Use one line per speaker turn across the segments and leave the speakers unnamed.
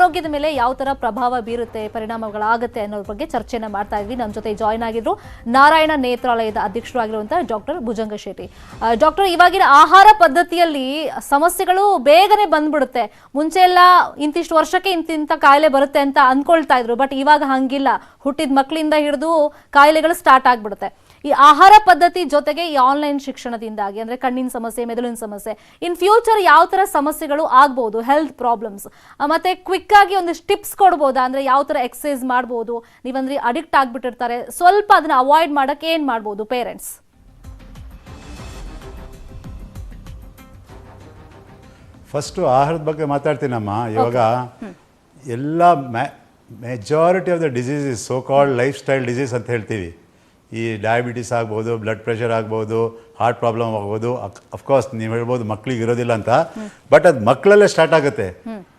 ಆರೋಗ್ಯದ ಮೇಲೆ ಯಾವ ತರ ಪ್ರಭಾವ ಬೀರುತ್ತೆ ಪರಿಣಾಮಗಳಾಗುತ್ತೆ ಅನ್ನೋದ್ರ ಬಗ್ಗೆ ಚರ್ಚೆನ ಮಾಡ್ತಾ ಇದ್ವಿ. ನಮ್ಮ ಜೊತೆ ಜಾಯಿನ್ ಆಗಿದ್ರು ನಾರಾಯಣ ನೇತ್ರಾಲಯದ ಅಧ್ಯಕ್ಷರಾಗಿರುವಂತಹ ಡಾಕ್ಟರ್ ಭುಜಂಗ ಶೆಟ್ಟಿ. ಡಾಕ್ಟರ್, ಇವಾಗಿನ ಆಹಾರ ಪದ್ಧತಿಯಲ್ಲಿ ಸಮಸ್ಯೆಗಳು ಬೇಗನೆ ಬಂದ್ಬಿಡುತ್ತೆ. ಮುಂಚೆ ಎಲ್ಲ ಇಂತಿಷ್ಟು ವರ್ಷಕ್ಕೆ ಇಂತಿಂತ ಕಾಯಿಲೆ ಬರುತ್ತೆ ಅಂತ ಅನ್ಕೊಳ್ತಾ ಇದ್ರು, ಬಟ್ ಇವಾಗ ಹಂಗಿಲ್ಲ. ಹುಟ್ಟಿದ ಮಕ್ಕಳಿಂದ ಹಿಡಿದು ಕಾಯಿಲೆಗಳು ಸ್ಟಾರ್ಟ್ ಆಗ್ಬಿಡುತ್ತೆ. ಈ ಆಹಾರ ಪದ್ಧತಿ ಜೊತೆಗೆ ಈ ಆನ್ಲೈನ್ ಶಿಕ್ಷಣದಿಂದಾಗಿ ಅಂದ್ರೆ ಕಣ್ಣಿನ ಸಮಸ್ಯೆ, ಮೆದುಳಿನ ಸಮಸ್ಯೆ, ಇನ್ ಫ್ಯೂಚರ್ ಯಾವ ತರ ಸಮಸ್ಯೆಗಳು ಆಗ್ಬಹುದು, ಹೆಲ್ತ್ ಪ್ರಾಬ್ಲಮ್ಸ್, ಮತ್ತೆ ಕ್ವಿಕ್ ಆಗಿ ಒಂದಿಷ್ಟು ಟಿಪ್ಸ್ ಕೊಡ್ಬೋದಾ? ಅಂದ್ರೆ ಯಾವ ತರ ಎಕ್ಸರ್ಸೈಸ್ ಮಾಡ್ಬೋದು? ನೀವಂದ್ರೆ ಅಡಿಕ್ಟ್ ಆಗ್ಬಿಟ್ಟಿರ್ತಾರೆ, ಸ್ವಲ್ಪ ಅದನ್ನ ಅವಾಯ್ಡ್ ಮಾಡಕ್ಕೆ ಏನ್ ಮಾಡ್ಬೋದು ಪೇರೆಂಟ್ಸ್?
ಫಸ್ಟು ಆಹಾರದ ಬಗ್ಗೆ ಮಾತಾಡ್ತೀನಮ್ಮ. ಇವಾಗ ಎಲ್ಲ majority of the diseases so called life style disease ಅಂತ ಹೇಳ್ತೀವಿ. ಈ ಡಯಾಬಿಟಿಸ್ ಆಗ್ಬೋದು, ಬ್ಲಡ್ ಪ್ರೆಷರ್ ಆಗ್ಬೋದು, ಹಾರ್ಟ್ ಪ್ರಾಬ್ಲಮ್ ಆಗ್ಬೋದು. ಅಫ್ಕೋರ್ಸ್ ನೀವು ಹೇಳ್ಬೋದು ಮಕ್ಳಿಗೆ ಇರೋದಿಲ್ಲ ಅಂತ, ಬಟ್ ಅದು ಮಕ್ಕಳಲ್ಲೇ ಸ್ಟಾರ್ಟ್ ಆಗುತ್ತೆ.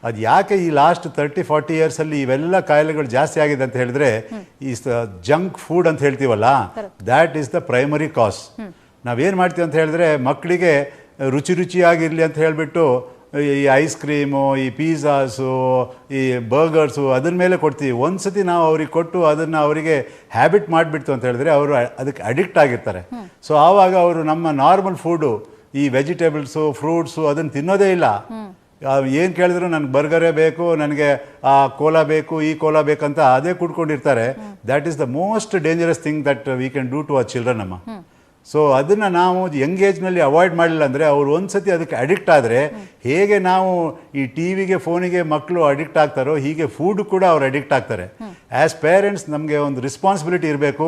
ಅದು ಯಾಕೆ ಈ ಲಾಸ್ಟ್ 30-40 ಇಯರ್ಸಲ್ಲಿ ಇವೆಲ್ಲ ಕಾಯಿಲೆಗಳು ಜಾಸ್ತಿ ಆಗಿದೆ ಅಂತ ಹೇಳಿದ್ರೆ, ಈ ಜಂಕ್ ಫುಡ್ ಅಂತ ಹೇಳ್ತೀವಲ್ಲ, that is the primary cause. ನಾವೇನು ಮಾಡ್ತೀವಿ ಅಂತ ಹೇಳಿದ್ರೆ, ಮಕ್ಕಳಿಗೆ ರುಚಿಯಾಗಿರಲಿ ಅಂತ ಹೇಳಿಬಿಟ್ಟು ಈ ಐಸ್ ಕ್ರೀಮು, ಈ ಪಿಜ್ಜಾಸು, ಈ ಬರ್ಗರ್ಸು ಅದ್ರ ಮೇಲೆ ಕೊಡ್ತೀವಿ. ಒಂದು ಸತಿ ನಾವು ಅವ್ರಿಗೆ ಕೊಟ್ಟು ಅದನ್ನು ಅವರಿಗೆ ಹ್ಯಾಬಿಟ್ ಮಾಡಿಬಿಡ್ತು ಅಂತ ಹೇಳಿದ್ರೆ ಅವರು ಅದಕ್ಕೆ ಅಡಿಕ್ಟ್ ಆಗಿರ್ತಾರೆ. ಸೊ ಆವಾಗ ಅವರು ನಮ್ಮ ನಾರ್ಮಲ್ ಫುಡ್ಡು, ಈ ವೆಜಿಟೇಬಲ್ಸು, ಫ್ರೂಟ್ಸು ಅದನ್ನು ತಿನ್ನೋದೇ ಇಲ್ಲ. ಏನು ಕೇಳಿದ್ರು ನನಗೆ ಬರ್ಗರೇ ಬೇಕು, ನನಗೆ ಆ ಕೋಲಾ ಬೇಕು, ಈ ಕೋಲಾ ಬೇಕಂತ ಅದೇ ಕುಡ್ಕೊಂಡಿರ್ತಾರೆ. That is the most dangerous thing that we can do to our children ಅಮ್ಮ. ಸೊ ಅದನ್ನು ನಾವು ಯಂಗ್ ಏಜ್ನಲ್ಲಿ ಅವಾಯ್ಡ್ ಮಾಡಲಿಲ್ಲ ಅಂದರೆ, ಅವ್ರು ಒಂದು ಸತಿ ಅದಕ್ಕೆ ಅಡಿಕ್ಟ್ ಆದರೆ, ಹೇಗೆ ನಾವು ಈ ಟಿ ವಿಗೆ, ಫೋನಿಗೆ ಮಕ್ಕಳು ಅಡಿಕ್ಟ್ ಆಗ್ತಾರೋ, ಹೀಗೆ ಫುಡ್ ಕೂಡ ಅವ್ರು ಅಡಿಕ್ಟ್ ಆಗ್ತಾರೆ. ಆ್ಯಸ್ ಪೇರೆಂಟ್ಸ್ ನಮಗೆ ಒಂದು ರೆಸ್ಪಾನ್ಸಿಬಿಲಿಟಿ ಇರಬೇಕು.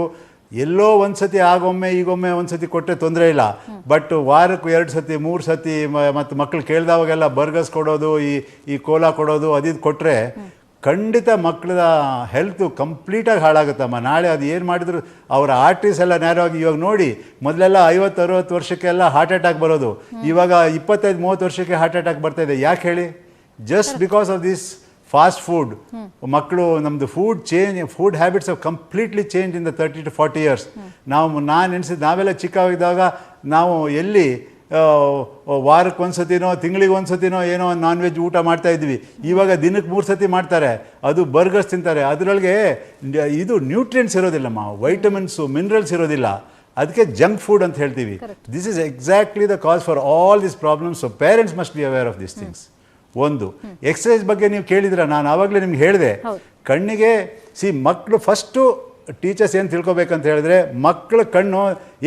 ಎಲ್ಲೋ ಒಂದು ಸತಿ ಆಗೊಮ್ಮೆ ಈಗೊಮ್ಮೆ ಒಂದು ಸತಿ ಕೊಟ್ಟರೆ ತೊಂದರೆ ಇಲ್ಲ, ಬಟ್ ವಾರಕ್ಕೂ 2 ಸತಿ 3 ಸತಿ ಮತ್ತು ಮಕ್ಕಳು ಕೇಳಿದವಾಗೆಲ್ಲ ಬರ್ಗರ್ಸ್ ಕೊಡೋದು, ಈ ಕೋಲಾ ಕೊಡೋದು, ಅದಿದ್ದು ಕೊಟ್ಟರೆ ಖಂಡಿತ ಮಕ್ಕಳ ಹೆಲ್ತು ಕಂಪ್ಲೀಟಾಗಿ ಹಾಳಾಗುತ್ತಮ್ಮ. ನಾಳೆ ಅದು ಏನು ಮಾಡಿದ್ರು ಅವರ ಆರ್ಟರೀಸ್ ಎಲ್ಲ ನೇರವಾಗಿ, ಇವಾಗ ನೋಡಿ ಮೊದಲೆಲ್ಲ 50-60 ವರ್ಷಕ್ಕೆಲ್ಲ ಹಾರ್ಟ್ ಅಟ್ಯಾಕ್ ಬರೋದು, ಇವಾಗ 25-30 ವರ್ಷಕ್ಕೆ ಹಾರ್ಟ್ ಅಟ್ಯಾಕ್ ಬರ್ತಾ ಇದೆ. ಯಾಕೆ ಹೇಳಿ? Just because of this fast food. ಮಕ್ಕಳು ನಮ್ಮದು food habits of completely change in the 30-40 years. ನಾನು ಎಣಿಸಿದ್ದು, ನಾವೆಲ್ಲ ಚಿಕ್ಕವಾಗಿದ್ದಾಗ ನಾವು ಎಲ್ಲಿ ವಾರಕ್ಕೆ ಒಂದು ಸತಿನೋ ತಿಂಗಳಿಗೆ ಒಂದು ಸತಿನೋ ಏನೋ ನಾನ್ ವೆಜ್ ಊಟ ಮಾಡ್ತಾ ಇದ್ವಿ. ಇವಾಗ ದಿನಕ್ಕೆ 3 ಸತಿ ಮಾಡ್ತಾರೆ, ಅದು ಬರ್ಗರ್ಸ್ ತಿಂತಾರೆ. ಅದರೊಳಗೆ ಇದು ನ್ಯೂಟ್ರಿಯೆಂಟ್ಸ್ ಇರೋದಿಲ್ಲಮ್ಮ, ವೈಟಮಿನ್ಸು, ಮಿನರಲ್ಸ್ ಇರೋದಿಲ್ಲ. ಅದಕ್ಕೆ ಜಂಕ್ ಫುಡ್ ಅಂತ ಹೇಳ್ತೀವಿ. This is exactly the cause for all this problems. So parents must be aware of this things. ಒಂದು ಎಕ್ಸಸೈಸ್ ಬಗ್ಗೆ ನೀವು ಕೇಳಿದ್ರೆ, ನಾನು ಆವಾಗಲೇ ನಿಮ್ಗೆ ಹೇಳಿದೆ, ಕಣ್ಣಿಗೆ ಮಕ್ಕಳು ಫಸ್ಟು ಟೀಚರ್ಸ್ ಏನು ತಿಳ್ಕೊಬೇಕಂತ ಹೇಳಿದ್ರೆ, ಮಕ್ಕಳ ಕಣ್ಣು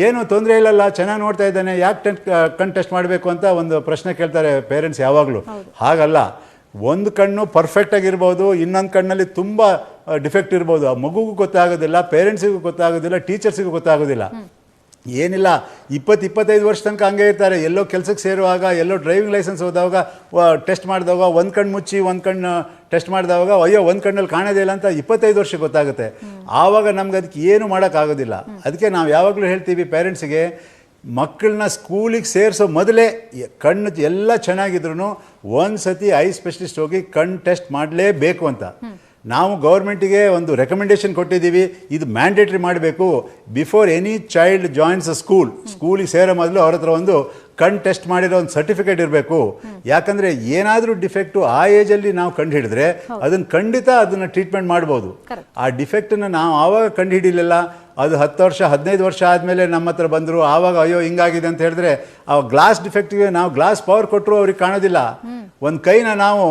ಏನು ತೊಂದರೆ ಇಲ್ಲಲ್ಲ, ಚೆನ್ನಾಗಿ ನೋಡ್ತಾ ಇದ್ದಾನೆ, ಯಾಕೆ ಕಣ್ಣು ಟೆಸ್ಟ್ ಮಾಡಬೇಕು ಅಂತ ಒಂದು ಪ್ರಶ್ನೆ ಕೇಳ್ತಾರೆ ಪೇರೆಂಟ್ಸ್ ಯಾವಾಗಲೂ. ಹಾಗಲ್ಲ, ಒಂದು ಕಣ್ಣು ಪರ್ಫೆಕ್ಟಾಗಿರ್ಬೋದು, ಇನ್ನೊಂದು ಕಣ್ಣಲ್ಲಿ ತುಂಬ ಡಿಫೆಕ್ಟ್ ಇರ್ಬೋದು. ಆ ಮಗುಗೂ ಗೊತ್ತಾಗೋದಿಲ್ಲ, ಪೇರೆಂಟ್ಸಿಗೂ ಗೊತ್ತಾಗೋದಿಲ್ಲ, ಟೀಚರ್ಸಿಗೂ ಗೊತ್ತಾಗೋದಿಲ್ಲ. ಏನಿಲ್ಲ, 20-25 ವರ್ಷ ತನಕ ಹಂಗೆ ಇರ್ತಾರೆ. ಎಲ್ಲೋ ಕೆಲಸಕ್ಕೆ ಸೇರುವಾಗ, ಎಲ್ಲೋ ಡ್ರೈವಿಂಗ್ ಲೈಸೆನ್ಸ್ ಹೋದಾಗ ಟೆಸ್ಟ್ ಮಾಡಿದಾಗ ಒಂದು ಕಣ್ಣು ಮುಚ್ಚಿ ಒಂದು ಕಣ್ಣು ಟೆಸ್ಟ್ ಮಾಡಿದವಾಗ, ಅಯ್ಯೋ ಒಂದು ಕಣ್ಣಲ್ಲಿ ಕಾಣೋದೇ ಇಲ್ಲ ಅಂತ 25 ವರ್ಷಕ್ಕೆ ಗೊತ್ತಾಗುತ್ತೆ. ಆವಾಗ ನಮ್ಗೆ ಅದಕ್ಕೆ ಏನು ಮಾಡೋಕ್ಕಾಗೋದಿಲ್ಲ. ಅದಕ್ಕೆ ನಾವು ಯಾವಾಗಲೂ ಹೇಳ್ತೀವಿ ಪೇರೆಂಟ್ಸಿಗೆ, ಮಕ್ಕಳನ್ನ ಸ್ಕೂಲಿಗೆ ಸೇರಿಸೋ ಮೊದಲೇ ಕಣ್ಣು ಎಲ್ಲ ಚೆನ್ನಾಗಿದ್ರು ಒಂದು ಸತಿ ಐ ಸ್ಪೆಷಲಿಸ್ಟ್ ಹೋಗಿ ಕಣ್ಣು ಟೆಸ್ಟ್ ಮಾಡಲೇಬೇಕು ಅಂತ ನಾವು ಗೌರ್ಮೆಂಟಿಗೆ ಒಂದು ರೆಕಮೆಂಡೇಶನ್ ಕೊಟ್ಟಿದ್ದೀವಿ. ಇದು ಮ್ಯಾಂಡೇಟ್ರಿ ಮಾಡಬೇಕು. ಬಿಫೋರ್ ಎನಿ ಚೈಲ್ಡ್ ಜಾಯಿನ್ಸ್ ಅ ಸ್ಕೂಲಿಗೆ ಸೇರೋ ಮೊದಲು ಅವ್ರ ಹತ್ರ ಒಂದು ಕಣ್ಣು ಟೆಸ್ಟ್ ಮಾಡಿರೋ ಒಂದು ಸರ್ಟಿಫಿಕೇಟ್ ಇರಬೇಕು. ಯಾಕಂದರೆ ಏನಾದರೂ ಡಿಫೆಕ್ಟು ಆ ಏಜಲ್ಲಿ ನಾವು ಕಂಡು ಹಿಡಿದ್ರೆ ಅದನ್ನು ಖಂಡಿತ ಅದನ್ನು ಟ್ರೀಟ್ಮೆಂಟ್ ಮಾಡ್ಬೋದು. ಆ ಡಿಫೆಕ್ಟನ್ನು ನಾವು ಆವಾಗ ಕಂಡು ಹಿಡಿಲಿಲ್ಲ, ಅದು 10 ವರ್ಷ 15 ವರ್ಷ ಆದಮೇಲೆ ನಮ್ಮ ಹತ್ರ ಬಂದರು. ಆವಾಗ ಅಯ್ಯೋ ಹಿಂಗಾಗಿದೆ ಅಂತ ಹೇಳಿದ್ರೆ, ಆ ಗ್ಲಾಸ್ ಡಿಫೆಕ್ಟಿಗೆ ನಾವು ಗ್ಲಾಸ್ ಪವರ್ ಕೊಟ್ಟರು ಅವ್ರಿಗೆ ಕಾಣೋದಿಲ್ಲ. ಒಂದು ಕೈನ ನಾವು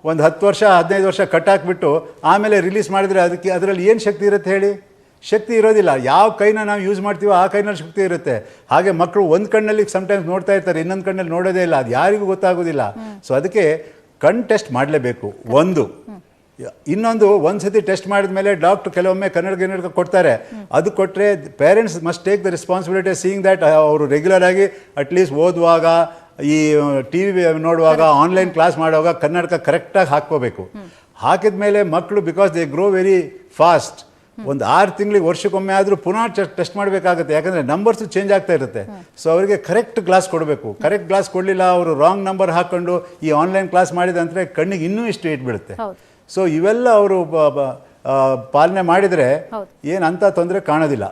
ಒಂದು 10 ವರ್ಷ 15 ವರ್ಷ ಕಟ್ಟಾಕ್ಬಿಟ್ಟು ಆಮೇಲೆ ರಿಲೀಸ್ ಮಾಡಿದರೆ ಅದರಲ್ಲಿ ಏನು ಶಕ್ತಿ ಇರುತ್ತೆ ಹೇಳಿ? ಶಕ್ತಿ ಇರೋದಿಲ್ಲ. ಯಾವ ಕೈನ ನಾವು ಯೂಸ್ ಮಾಡ್ತೀವೋ ಆ ಕೈನಲ್ಲಿ ಶಕ್ತಿ ಇರುತ್ತೆ. ಹಾಗೆ ಮಕ್ಕಳು ಒಂದು ಕಣ್ಣಲ್ಲಿ ಸಮ್ಟೈಮ್ಸ್ ನೋಡ್ತಾ ಇರ್ತಾರೆ, ಇನ್ನೊಂದು ಕಣ್ಣಲ್ಲಿ ನೋಡೋದೇ ಇಲ್ಲ. ಅದು ಯಾರಿಗೂ ಗೊತ್ತಾಗೋದಿಲ್ಲ. ಸೊ ಅದಕ್ಕೆ ಕಣ್ಣು ಟೆಸ್ಟ್ ಮಾಡಲೇಬೇಕು. ಇನ್ನೊಂದು ಸತಿ ಟೆಸ್ಟ್ ಮಾಡಿದ ಮೇಲೆ ಡಾಕ್ಟ್ರು ಕೆಲವೊಮ್ಮೆ ಕನ್ನಡ ಕೊಡ್ತಾರೆ. ಅದು ಕೊಟ್ಟರೆ parents must take the responsibility seeing that ಅವರು ರೆಗ್ಯುಲರ್ ಆಗಿ ಅಟ್ಲೀಸ್ಟ್ ಓದುವಾಗ, ಈ ಟಿ ವಿ ನೋಡುವಾಗ, ಆನ್ಲೈನ್ ಕ್ಲಾಸ್ ಮಾಡುವಾಗ ಕನ್ನಡಕ ಕರೆಕ್ಟಾಗಿ ಹಾಕ್ಕೋಬೇಕು. ಹಾಕಿದ ಮೇಲೆ ಮಕ್ಕಳು, because they grow very fast, ಒಂದು 6 ತಿಂಗಳಿಗೆ ವರ್ಷಕ್ಕೊಮ್ಮೆ ಆದರೂ ಪುನಃ ಟೆಸ್ಟ್ ಮಾಡಬೇಕಾಗುತ್ತೆ. ಯಾಕಂದರೆ ನಂಬರ್ಸು ಚೇಂಜ್ ಆಗ್ತಾ ಇರುತ್ತೆ. ಸೊ ಅವರಿಗೆ ಕರೆಕ್ಟ್ ಗ್ಲಾಸ್ ಕೊಡಬೇಕು. ಕರೆಕ್ಟ್ ಗ್ಲಾಸ್ ಕೊಡಲಿಲ್ಲ, ಅವರು ರಾಂಗ್ ನಂಬರ್ ಹಾಕ್ಕೊಂಡು ಈ ಆನ್ಲೈನ್ ಕ್ಲಾಸ್ ಮಾಡಿದಂದರೆ ಕಣ್ಣಿಗೆ ಇನ್ನೂ ಇಷ್ಟು ಇಟ್ಬಿಡುತ್ತೆ. ಸೊ ಇವೆಲ್ಲ ಅವರು ಪಾಲನೆ ಮಾಡಿದರೆ ಏನಂತ ತೊಂದರೆ ಕಾಣೋದಿಲ್ಲ.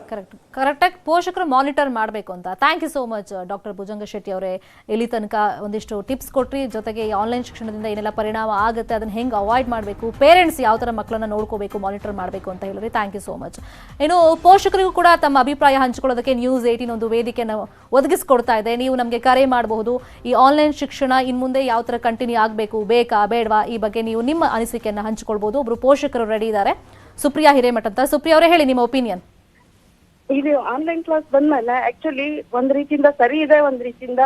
ಕರೆಕ್ಟಾಗಿ ಪೋಷಕರು ಮಾನಿಟರ್ ಮಾಡಬೇಕು ಅಂತ. Thank you so much doctor Bhujanga Shetty ಅವರೇ. ಇಲ್ಲಿ ತನಕ ಒಂದಿಷ್ಟು ಟಿಪ್ಸ್ ಕೊಟ್ರಿ, ಜೊತೆಗೆ ಈ ಆನ್ಲೈನ್ ಶಿಕ್ಷಣದಿಂದ ಏನೆಲ್ಲ ಪರಿಣಾಮ ಆಗುತ್ತೆ, ಅದನ್ನ ಹೆಂಗೆ ಅವಾಯ್ಡ್ ಮಾಡಬೇಕು, ಪೇರೆಂಟ್ಸ್ ಯಾವ ಥರ ಮಕ್ಕಳನ್ನ ನೋಡ್ಕೋಬೇಕು, ಮಾನಿಟರ್ ಮಾಡಬೇಕು ಅಂತ ಹೇಳಿದ್ರಿ. Thank you so much. ಇನ್ನು ಪೋಷಕರಿಗೂ ಕೂಡ ತಮ್ಮ ಅಭಿಪ್ರಾಯ ಹಂಚಿಕೊಳ್ಳೋದಕ್ಕೆ ನ್ಯೂಸ್ 18 ಒಂದು ವೇದಿಕೆಯನ್ನು ಒದಗಿಸ್ಕೊಡ್ತಾ ಇದೆ. ನೀವು ನಮಗೆ ಕರೆ ಮಾಡಬಹುದು. ಈ ಆನ್ಲೈನ್ ಶಿಕ್ಷಣ ಇನ್ನು ಮುಂದೆ ಯಾವ ಥರ ಕಂಟಿನ್ಯೂ ಆಗಬೇಕು, ಬೇಕಾ ಬೇಡವಾ, ಈ ಬಗ್ಗೆ ನೀವು ನಿಮ್ಮ ಅನಿಸಿಕೆಯನ್ನು ಹಂಚಿಕೊಳ್ಬಹುದು. ಒಬ್ರು ಪೋಷಕರು ರೆಡಿ ಇದ್ದಾರೆ, ಸುಪ್ರಿಯಾ ಹಿರೇಮಠ ಅಂತ. ಸುಪ್ರಿಯಾ ಅವರೇ, ಹೇಳಿ ನಿಮ್ಮ ಒಪಿನಿಯನ್.
ಇದು ಆನ್ಲೈನ್ ಕ್ಲಾಸ್ ಬಂದ್ಮೇಲೆ ಆಕ್ಚುಲಿ ಒಂದ್ ರೀತಿಯಿಂದ ಸರಿ ಇದೆ, ಒಂದ್ ರೀತಿಯಿಂದ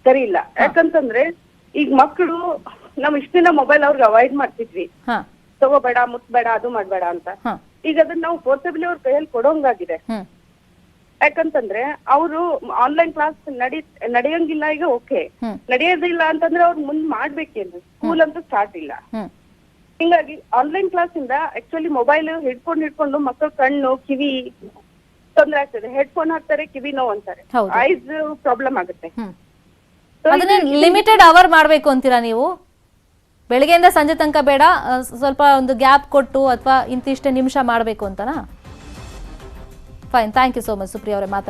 ಸರಿ ಇಲ್ಲ. ಯಾಕಂತಂದ್ರೆ ಈಗ ಮಕ್ಕಳು ನಾವ್ ಇಷ್ಟ ದಿನ ಮೊಬೈಲ್ ಅವ್ರಿಗೆ ಅವಾಯ್ಡ್ ಮಾಡ್ತಿದ್ವಿ, ತಗೋಬೇಡ, ಮುಟ್ಬೇಡ, ಅದು ಮಾಡ್ಬೇಡ ಅಂತ. ಈಗ ಅದನ್ನ ನಾವು ಫೋರ್ಸಬಲಿ ಅವ್ರ ಕೈಯಲ್ಲಿ ಕೊಡೋಂಗಾಗಿದೆ. ಯಾಕಂತಂದ್ರೆ ಅವರು ಆನ್ಲೈನ್ ಕ್ಲಾಸ್ ನಡೆಯಂಗಿಲ್ಲ. ಈಗ ಓಕೆ, ನಡೆಯೋದಿಲ್ಲ ಅಂತಂದ್ರೆ ಅವ್ರು ಮುಂದ್ ಮಾಡ್ಬೇಕೇನು, ಸ್ಕೂಲ್ ಅಂತೂ ಸ್ಟಾರ್ಟ್ ಇಲ್ಲ. ಹಿಂಗಾಗಿ ಆನ್ಲೈನ್ ಕ್ಲಾಸ್ ಇಂದ ಆಕ್ಚುಲಿ ಮೊಬೈಲ್ ಹಿಡ್ಕೊಂಡು ಮಕ್ಕಳು ಕಣ್ಣು, ಕಿವಿ ತೊಂದರೆ ಆಗ್ತದೆ. ಹೆಡ್ಫೋನ್ ಹಾಕ್ತಾರೆ, ಕಿವಿ ನೋವು ಅಂತಾರೆ, ಐಸ್ ಪ್ರಾಬ್ಲಮ್ ಆಗುತ್ತೆ.
ಅದನ್ನ ಲಿಮಿಟೆಡ್ ಅವರ್ ಮಾಡ್ಬೇಕು ಅಂತೀರಾ ನೀವು? ಬೆಳಗ್ಗೆಯಿಂದ ಸಂಜೆ ತನಕ ಬೇಡ, ಸ್ವಲ್ಪ ಒಂದು ಗ್ಯಾಪ್ ಕೊಟ್ಟು ಅಥವಾ ಇಂತಿಷ್ಟೇ ನಿಮಿಷ ಮಾಡಬೇಕು ಅಂತನಾ? Fine, thank you so much Supriya ಅವರೇ ಮಾತಾಡಿ.